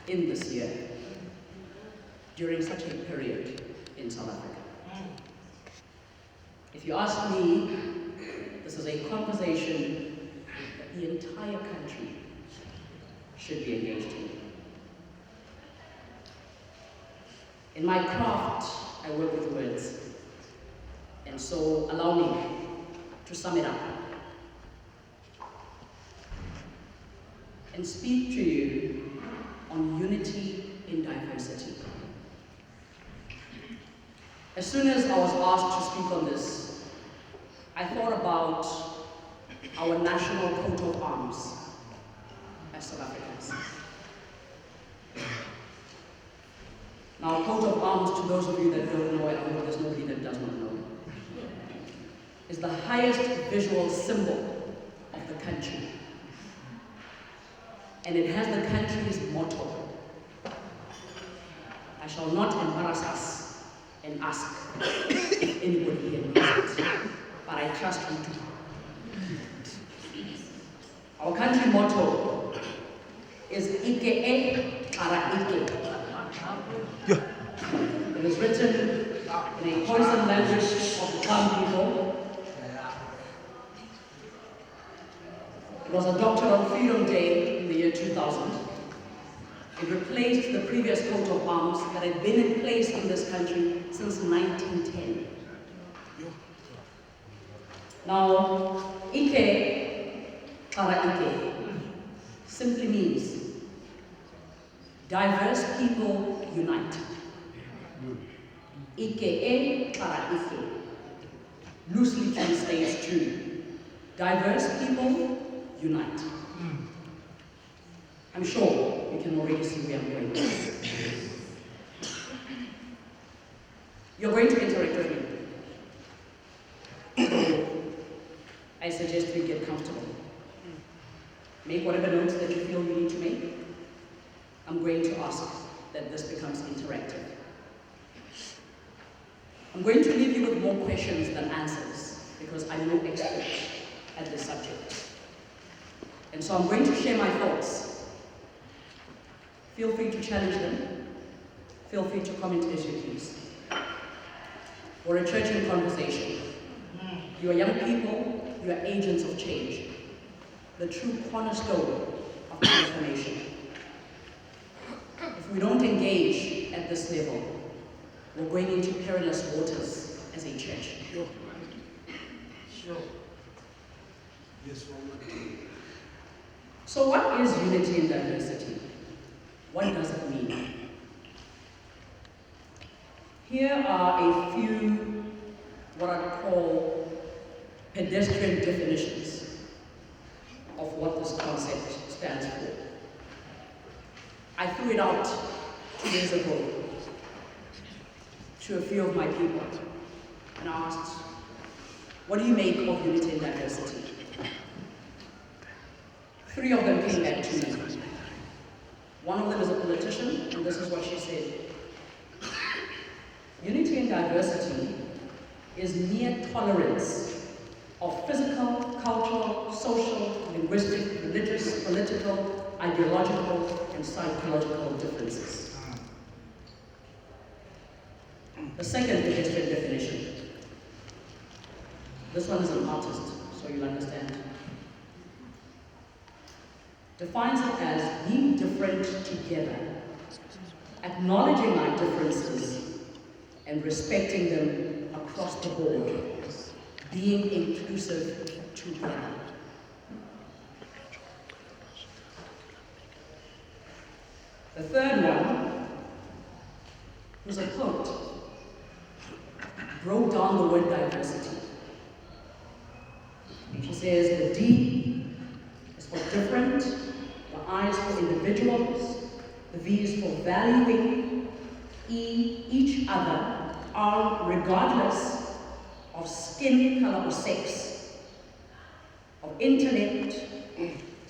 in this year, during such a period in South Africa. If you ask me, this is a conversation that the entire country should be engaged in. In my craft, I work with words, and so allow me to sum it up and speak to you on unity in diversity. As soon as I was asked to speak on this, I thought about our national coat of arms as South Africans. Now, coat of arms, to those of you that don't know, and I know there's nobody that does not know, is the highest visual symbol of the country. And it has the country's motto: I shall not embarrass us and ask if anybody here knows it, but I trust you do. Our country motto is Ike Kara Ike. It is written in a poison language of the Kam people. It was adopted on Freedom Day in the year 2000. It replaced the previous coat of arms that had been in place in this country since 1910. Now, Ike Kara Ike simply means diverse people unite. Ike Kara Ike loosely translates to diverse people unite. I'm sure you can already see where I'm going. You're going to interact with me. So I suggest we get comfortable. Make whatever notes that you feel you need to make. I'm going to ask that this becomes interactive. I'm going to leave you with more questions than answers because I'm no expert at this subject. And so I'm going to share my thoughts. Feel free to challenge them. Feel free to comment as you please. We're a church in conversation. You are young people, you are agents of change. The true cornerstone of transformation. If we don't engage at this level, we're going into perilous waters as a church. Sure. Yes, Roman. So what is unity in diversity? What does it mean? Here are a few what I call pedestrian definitions of what this concept stands for. I threw it out 2 years ago to a few of my people and I asked, what do you make of unity and diversity? 3 of them came back to me. One of them is a politician, and this is what she said. Unity and diversity is mere tolerance of physical, cultural, social, linguistic, religious, political, ideological, and psychological differences. The second pedestrian definition. This one is an artist, so you'll understand. Defines it as being different together, acknowledging our differences and respecting them across the board, being inclusive together. The third one was a poet, broke down the word diversity. She says the D is for different, the I is for individuals, the V is for valuing, E, each other, R, regardless of skin color or sex, of intellect,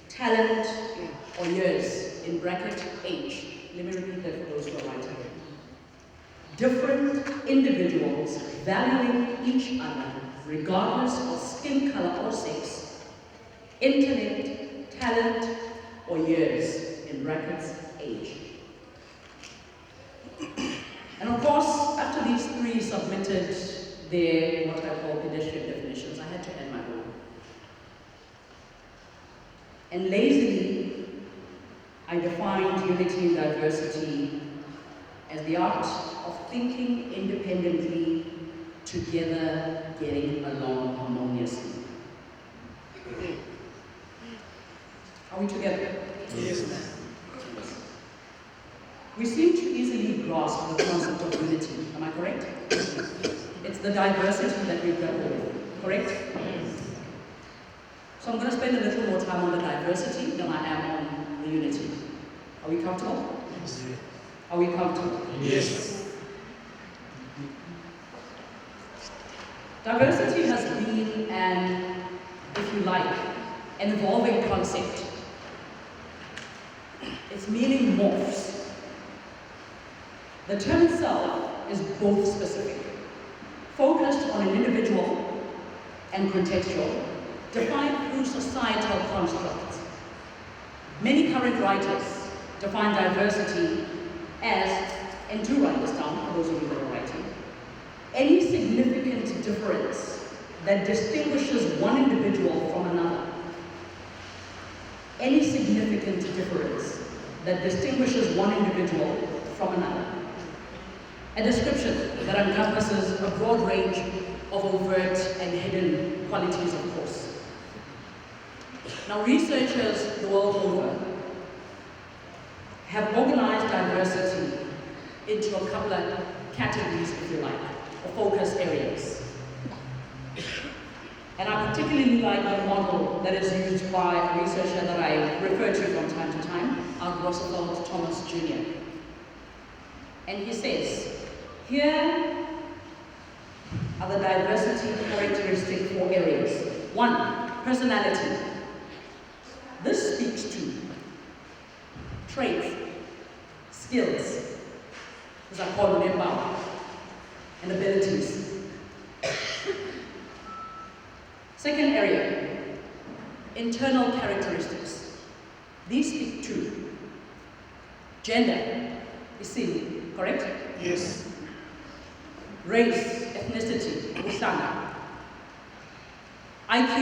talent, or years, in bracket H. Let me repeat that for those who are writing. Different individuals valuing each other, regardless of skin color or sex, intellect, talent, or years, in brackets age. submitted their, what I call pedestrian definitions. I had to add my own. And lazily, I defined unity and diversity as the art of thinking independently, together, getting along harmoniously. Are we together? Yes, ma'am. We seem to easily grasp the concept of unity. Am I correct? It's the diversity that we grapple with. Correct? So I'm going to spend a little more time on the diversity than I am on the unity. Are we comfortable? Yes. Are we comfortable? Yes. Diversity has been an, if you like, an evolving concept. Its meaning morphs. The term itself is both specific, focused on an individual, and contextual, defined through societal constructs. Many current writers define diversity as, and do write this down for those of you that are writing, any significant difference that distinguishes one individual from another. Any significant difference that distinguishes one individual from another. A description that encompasses a broad range of overt and hidden qualities, of course. Now, researchers the world over have organized diversity into a couple of categories, if you like, or focus areas. And I particularly like the model that is used by a researcher that I refer to from time to time, Roosevelt Thomas Jr. And he says, here are the diversity characteristic 4 areas. 1, personality. This speaks to traits, skills, as I call them, power, and abilities. Second area, internal characteristics. These speak to gender, is seen, correct? Yes. Race, ethnicity, uhlanga, IQ,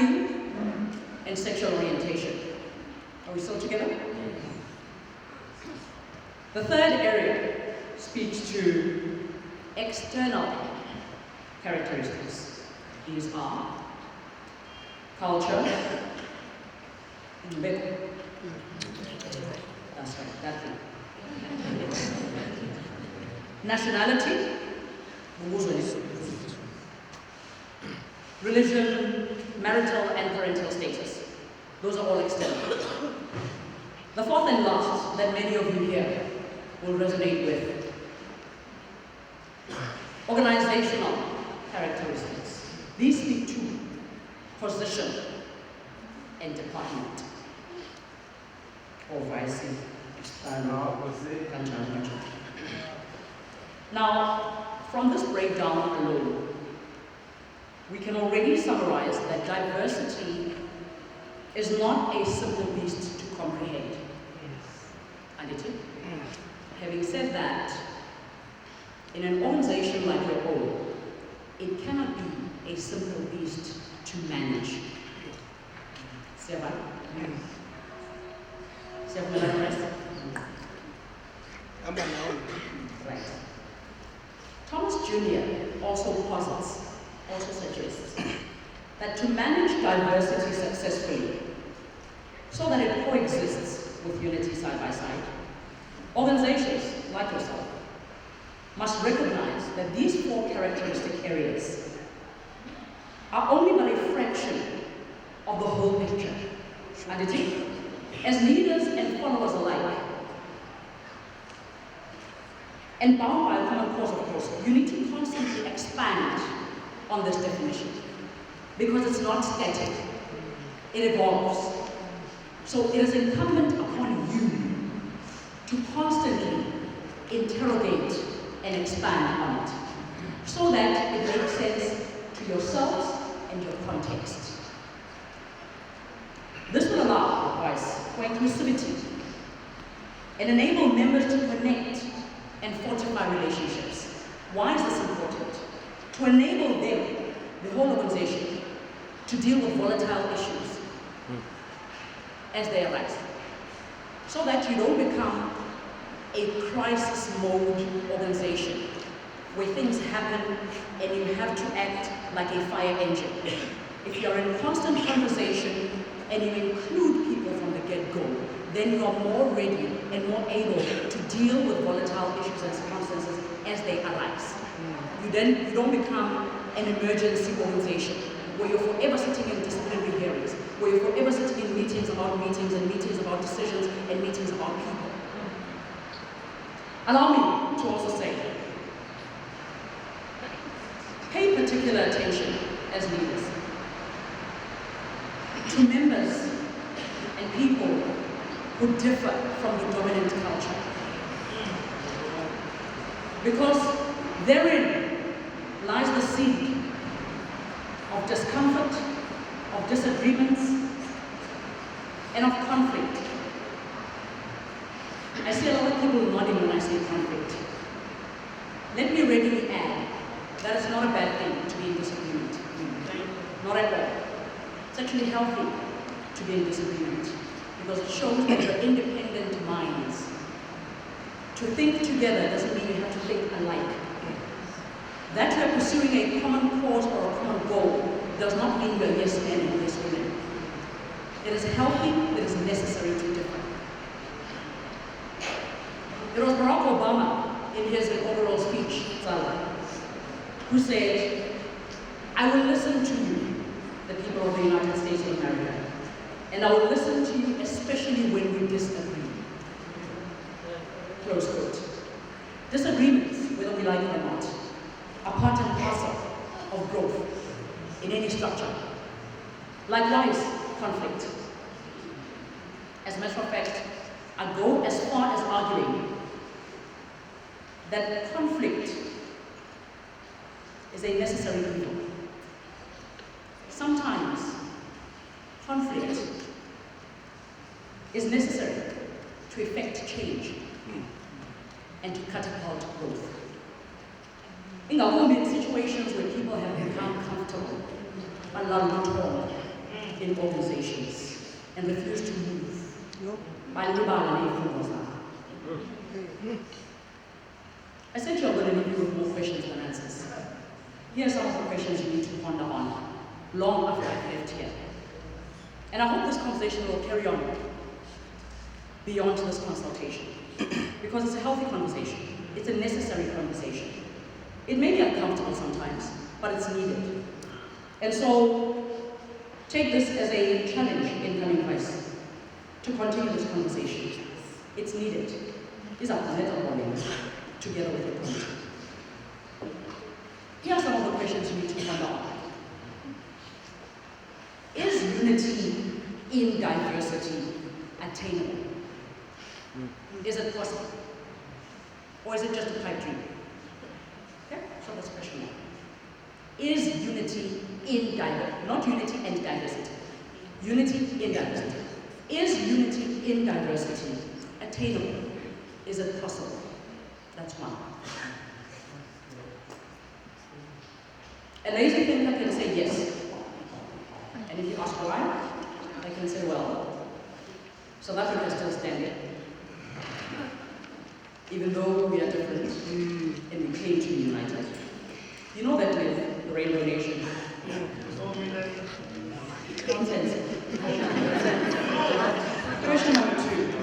and sexual orientation. Are we still together? The third area speaks to external characteristics. These are culture, that's right, that thing. Nationality, religion, marital and parental status. Those are all external. The fourth and last that many of you here will resonate with, organizational characteristics. These speak to position and department. Now, from this breakdown alone, we can already summarize that diversity is not a simple beast to comprehend. Aditi? Having said that, in an organization like your own, it cannot be a simple beast to manage. Seven? Right. Thomas Jr. also suggests that to manage diversity successfully, so that it coexists with unity side by side, organizations like yourself must recognize that these 4 characteristic areas are only but a fraction of the whole picture. Aditi, as leaders and followers alike, and bound by a common cause, of course, you need to constantly expand on this definition, because it's not static, it evolves. So it is incumbent upon you to constantly interrogate and expand on it, so that it makes sense to yourselves and your context. This will allow, advice, for inclusivity and enable members to connect and fortify relationships. Why is this important? to enable them, the whole organization, to deal with volatile issues as they arise, so that you don't become a crisis mode organization where things happen and you have to act like a fire engine. If you're in constant conversation and you include people from the get-go, then you are more ready and more able to deal with volatile issues and circumstances as they arise. You don't become an emergency organization where you're forever sitting in disciplinary hearings, where you're forever sitting in meetings about meetings and meetings about decisions and meetings about people. Allow me to also say, pay particular attention as leaders to members and people who differ from the dominant culture. Because therein lies the seed of discomfort, of disagreements, and of conflict. I see a lot of people nodding when I say conflict. Let me readily add that it's not a bad thing to be in disagreement. Not at all. It's actually healthy to be in disagreement because it shows that you're independent minds. To think together doesn't mean you have to think alike. That you're pursuing a common cause or a common goal does not mean we're yes men and yes women. It is healthy, it is necessary to differ. It was Barack Obama in his inaugural speech, who said, "I will listen to you, the people of the United States of America, and I will listen to you especially when we disagree." Close quote. Disagreements, whether we like it or not, are part and parcel of growth in any structure. Likewise, conflict. As a matter of fact, I go as far as arguing that conflict is a necessary evil. Sometimes conflict is necessary to effect change and to catapult growth. In situations where people have become comfortable, in organizations, and refuse to move. I said you're going to leave you with more questions than answers. Here are some of the questions you need to ponder on long after I've left here. And I hope this conversation will carry on beyond this consultation, because it's a healthy conversation. It's a necessary conversation. It may be uncomfortable sometimes, but it's needed. And so, take this as a challenge in coming Christ to continue this conversation. It's needed. These are little volumes together with your point. Here are some of the questions you need to ponder on. Is unity in diversity attainable? Is it possible? Or is it just a pipe dream? Okay, so that's question one. Is unity in diversity, not unity and diversity, unity in diversity. Is unity in diversity attainable? Is it possible? That's one. A lazy thinker can say yes. And if you ask why, they can say, well, South Africa is still standing. Even though we are different and we claim to be united. You know that with the Rainbow Nation. Consensus. Question number 2.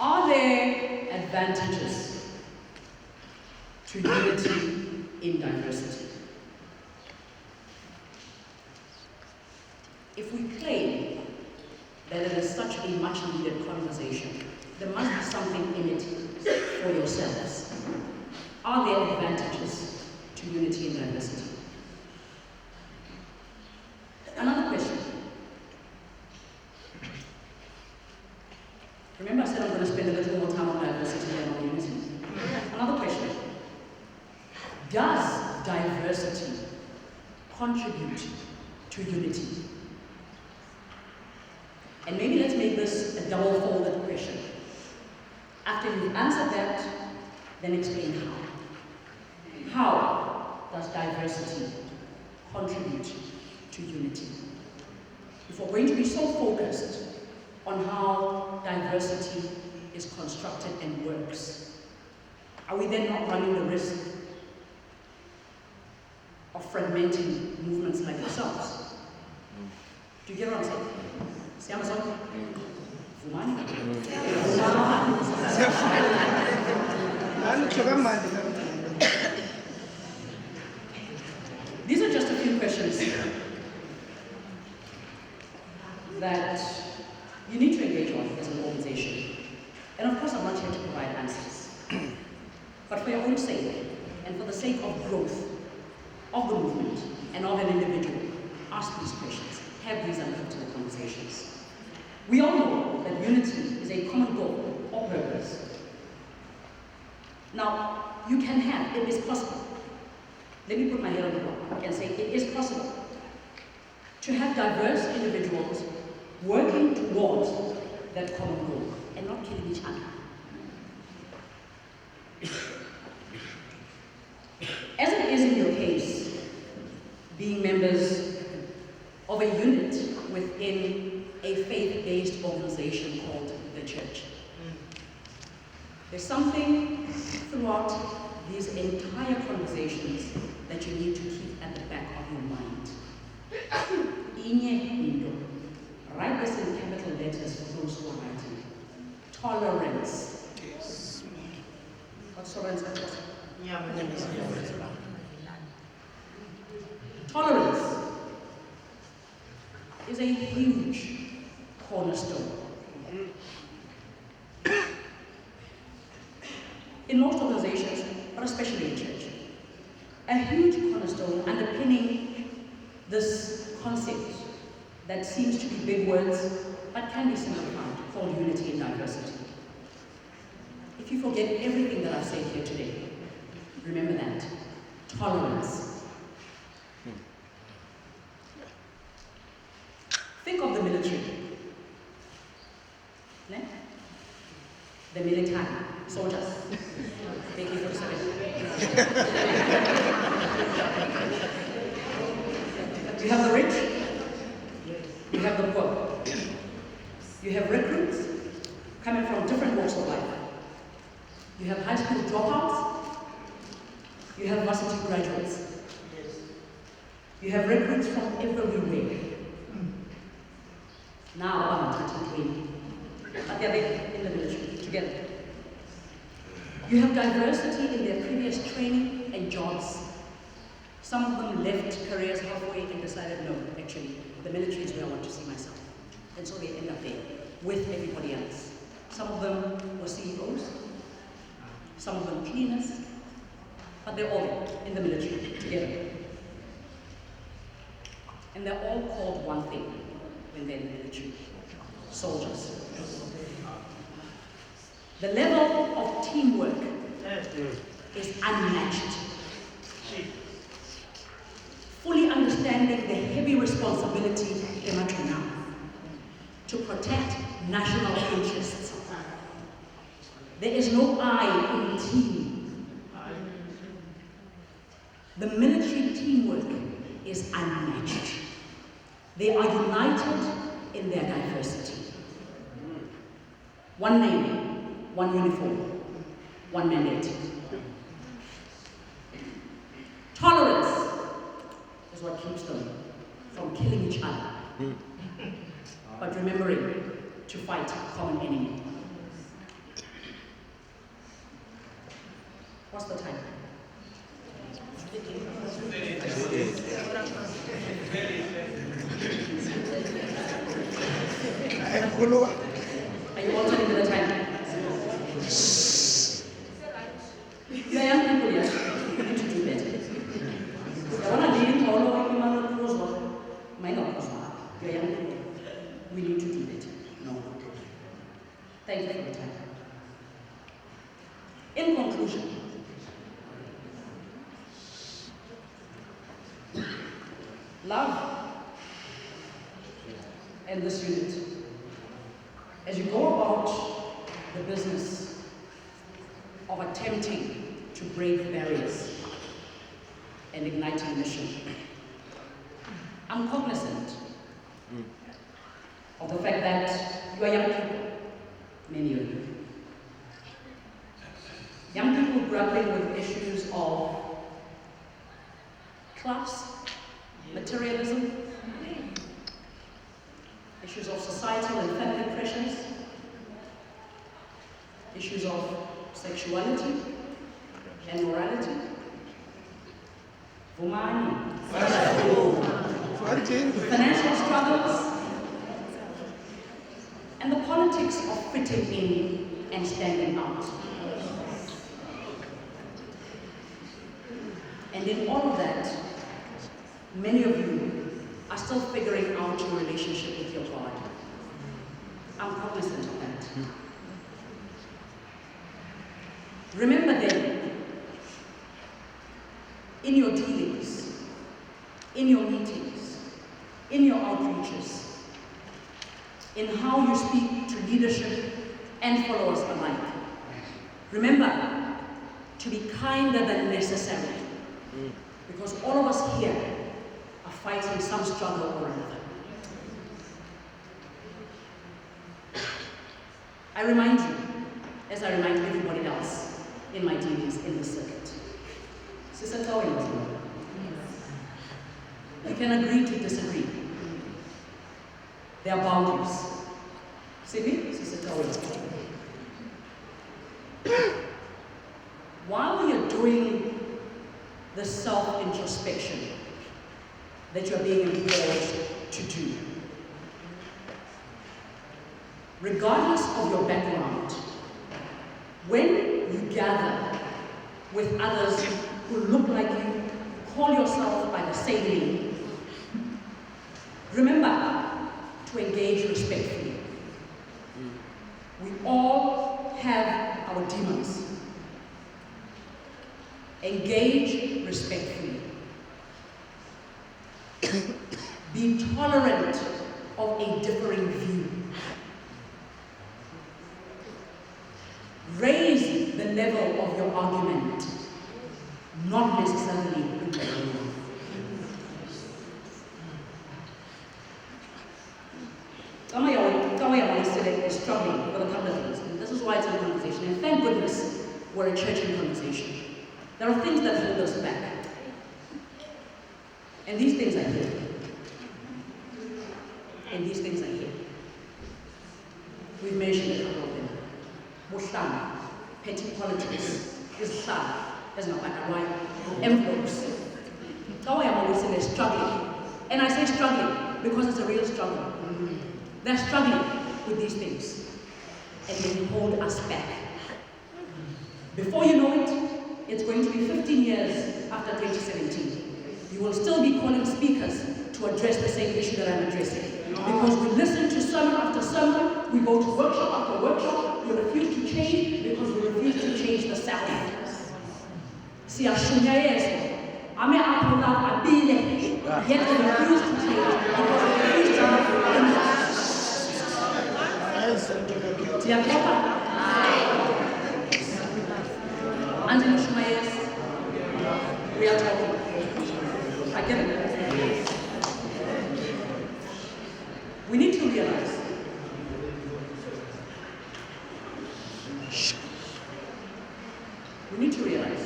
Are there advantages to unity in diversity? If we claim that it is such a much needed conversation, there must be something in it for yourselves. Are there advantages to unity in diversity? Another question. Remember I said I'm going to spend a little more time on diversity than on unity. Another question. Does diversity contribute to unity? And maybe let's make this a double-folded question. After you've answered that, then explain how. How does diversity contribute to unity? If we're going to be so focused on how diversity is constructed and works, are we then not running the risk of fragmenting movements like ourselves? Do you get what I'm saying? These are just a few questions that you need to engage on as an organization. And of course, I'm not here to provide answers. But for your own sake, and for the sake of growth of the movement and of an individual, ask these questions. Have these uncomfortable conversations. We all know that unity is a common goal or purpose. Now, you can have, it is possible. Let me put my head on the block and say it is possible to have diverse individuals working towards that common goal and not killing each other. As it is in your case, being members of a unit within a faith-based organization called the church. There's something throughout these entire conversations that you need to keep at the back of your mind. Write this in capital letters for those who are writing. Tolerance. Yes. What's tolerance? Tolerance is a huge cornerstone. In most organizations, but especially in church, a huge cornerstone underpinning this concept that seems to be big words, but can be simplified, called unity and diversity. If you forget everything that I've said here today, remember that. Tolerance. Think of the military. Ne? The military, soldiers. Thank you for the You have the rich, you have the poor. You have recruits coming from different walks of life. You have high school dropouts. You have varsity graduates. You have recruits from everywhere. Now I'm touching but they're there in the village together. You have diversity in their previous training and jobs. Some of them left careers halfway and decided, no, actually, the military is where I want to see myself. And so they end up there with everybody else. Some of them were CEOs, some of them cleaners, but they're all there in the military together. And they're all called one thing when they're in the military: soldiers. The level of teamwork is unmatched. Fully understanding the heavy responsibility to protect national interests. There is no I in team. The military teamwork is unmatched. They are united in their diversity. One name, one uniform, one mandate. Tolerance is what keeps them from killing each other, but remembering to fight a common enemy. What's the time? Are you all telling me the time? You are young people, yes? You need to do better. I want to leave all over my God, you are young people. We need to do better. No. Thank you for the time. In conclusion, love and this unit. As you go about the business of attempting to break barriers, and igniting mission. I'm cognizant of the fact that you are young people, many of you. Young people grappling with issues of class, materialism, issues of societal and family pressures, issues of sexuality and morality. Financial struggles, and the politics of fitting in and standing out. And in all of that, many of you are still figuring out your relationship with your God. I'm cognizant of that. Remember then, in your dealings, in your meetings, in your outreaches, in how you speak to leadership and followers alike, remember to be kinder than necessary, because all of us here are fighting some struggle or another. I remind you, as I remind everybody else in my dealings in the circuit, Sister Towen was one. You can agree to disagree. There are boundaries. See me, Sister Towen. While you're doing the self-introspection that you're being implored to do, regardless of your background, when you gather with others who look like you, call yourself by the same name, remember to engage respectfully. We all have our demons. Engage respectfully. Be tolerant of a differing view. Raise the level of your argument, not necessarily in the room. Is struggling with a couple of things, and this is why it's a conversation. And thank goodness we're a church in conversation. There are things that hold us back, and these things are here. And these things are here. We've mentioned a couple of them. Mushtan, petty politics, Islam, there's no matter why, envelopes. That's why I'm always saying they're struggling. And I say struggling because it's a real struggle. They're struggling with these things, and they hold us back. Before you know it, it's going to be 15 years after 2017. You will still be calling speakers to address the same issue that I'm addressing. Because we listen to sermon after sermon, we go to workshop after workshop, we refuse to change because we refuse to change the self. Siyashunya yeso, ame apula abile, yet we refuse to change because we refuse to change. Tiakopa. Angela Shumayes, we are talking. I get it. We need to realize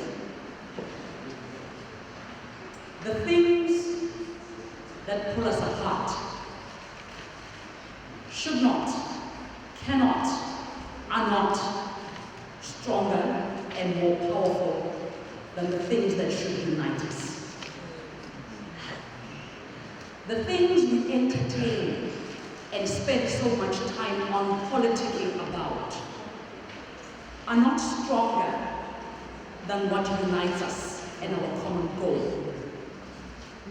the things that pull us apart should not, cannot, are not stronger and more powerful than the things that should unite us. The things we entertain and spend so much time on politicking about are not stronger than what unites us and our common goal.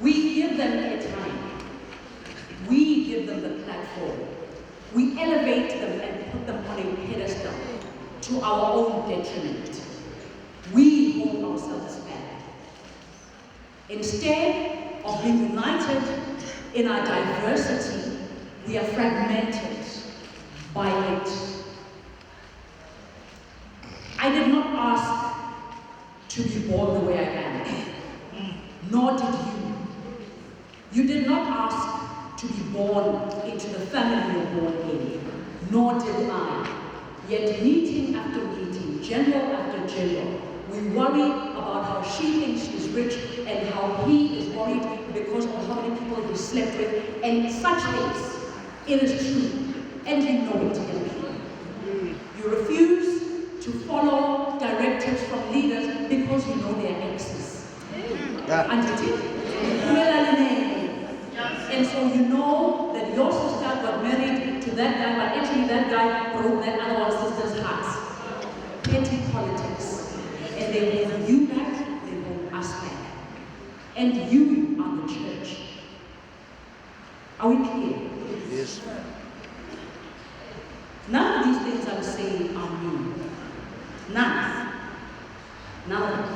We give them airtime. We give them the platform. We elevate them and put them on a pedestal to our own detriment. We hold ourselves back. Instead of being united in our diversity, we are fragmented by it. I did not ask to be born the way I am. nor did you. You did not ask to be born into the family you're born in, nor did I. Yet meeting after meeting, general after general, we worry about how she thinks she's rich and how he is worried because of how many people he slept with, and such things. It is true, and you know it, LP. You refuse to follow directives from leaders because you know their exes. And so you know that your sister got married to that guy, but actually that guy broke that other sister's heart. Petty politics. And they hold you back, they hold us back. And you are the church. Are we clear? Yes. None of these things I'm saying are new. None. None of them.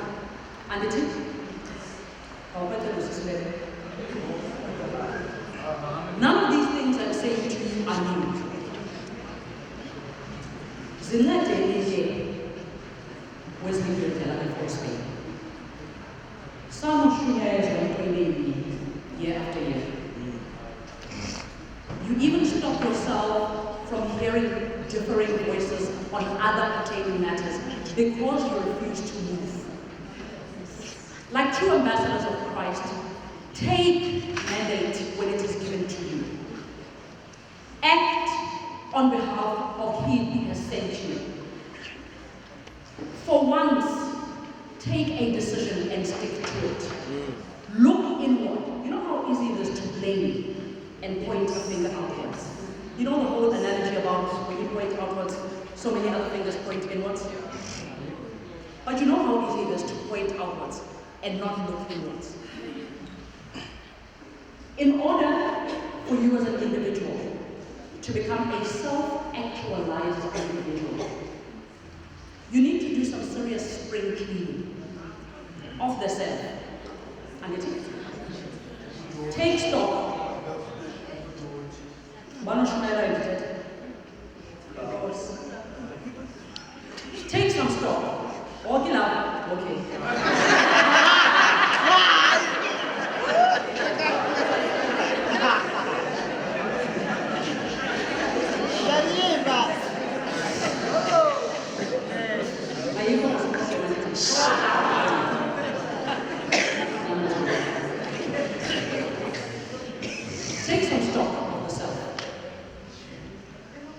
And it is. None of these things I'm saying to you are new. Zinete was the before Spain. Some Shuhas and year after year. You even stop yourself from hearing differing voices on other pertaining matters because you refuse to move. Like true ambassadors of Christ, take mandate when it is given to you. Act on behalf of He who has sent you. For once, take a decision and stick to it. Look inward. You know how easy it is to blame and point a finger outwards. You know the whole analogy about when you point outwards, so many other fingers point inwards? But you know how easy it is to point outwards and not look inwards. In order for you as an individual to become a self-actualized individual, you need to do some serious spring cleaning of the self. And take stock. Take some stock. Okay. Take some stock of yourself.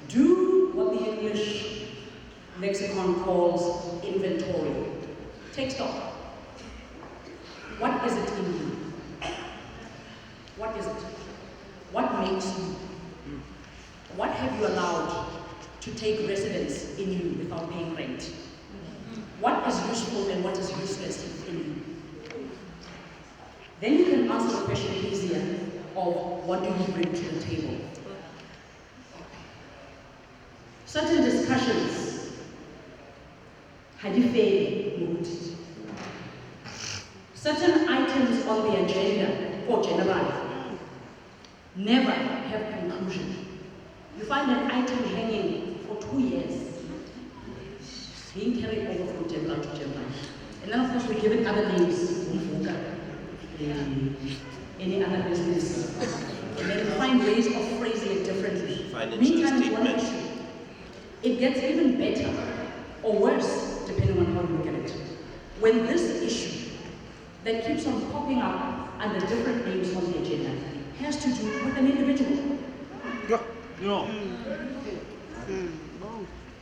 Do what the English lexicon calls inventory. Take stock. What is it in you? What is it? What makes you? What have you allowed to take residence in you without paying rent? What is useful and what is useless in you? Then you can answer the question easier of what do you bring to the table. Certain discussions had you failed. Certain items on the agenda for general never have conclusion. You find an item hanging for 2 years, being carried over from general to general. And then of course we give it other names, any other business. And then find ways of phrasing it differently. Meantime, it's one issue. It gets even better or worse, depending on how you look at it. When this issue that keeps on popping up under different names on the agenda has to do with an individual.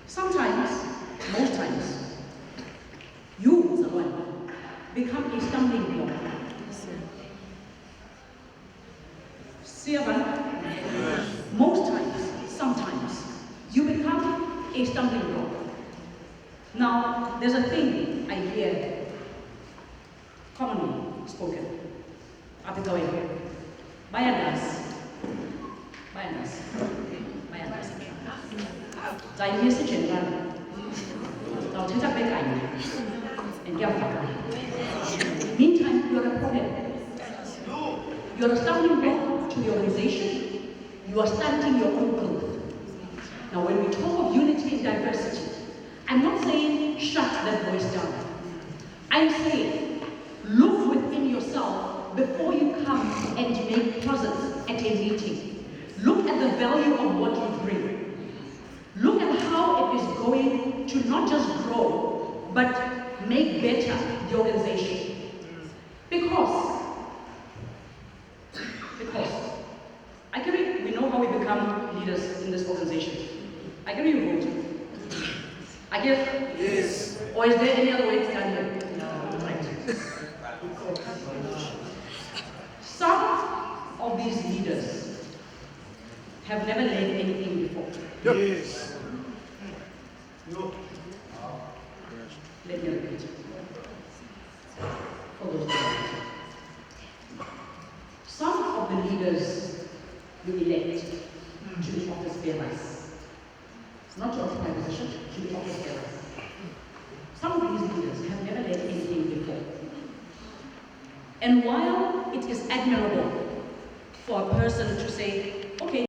Sometimes, most times, you, someone, become a stumbling block. Most times, sometimes, you become a stumbling block. Now, there's a thing I hear commonly spoken. Apitoe. Bayanas. Zaini is general. Now, take a big and meantime, you're a problem. You're a stumbling block to the organization. You are stunting your own growth. Now, when we talk of unity and diversity, I'm not saying shut that voice down. I'm saying look within yourself before you come and make presence at a meeting. Look at the value of what you bring. Look at how it is going to not just grow, but make better the organization. Because I agree, we know how we become leaders in this organization. I agree you vote. I guess? Yes. Or is there any other way it's done here? No. Right. Some of these leaders have never led anything before. Yes. Let me repeat. For those who don't. Some of the leaders you elect to be office bearers, not to occupy position, to be office bearers. Some of these leaders have never led anything before. And while it is admirable for a person to say,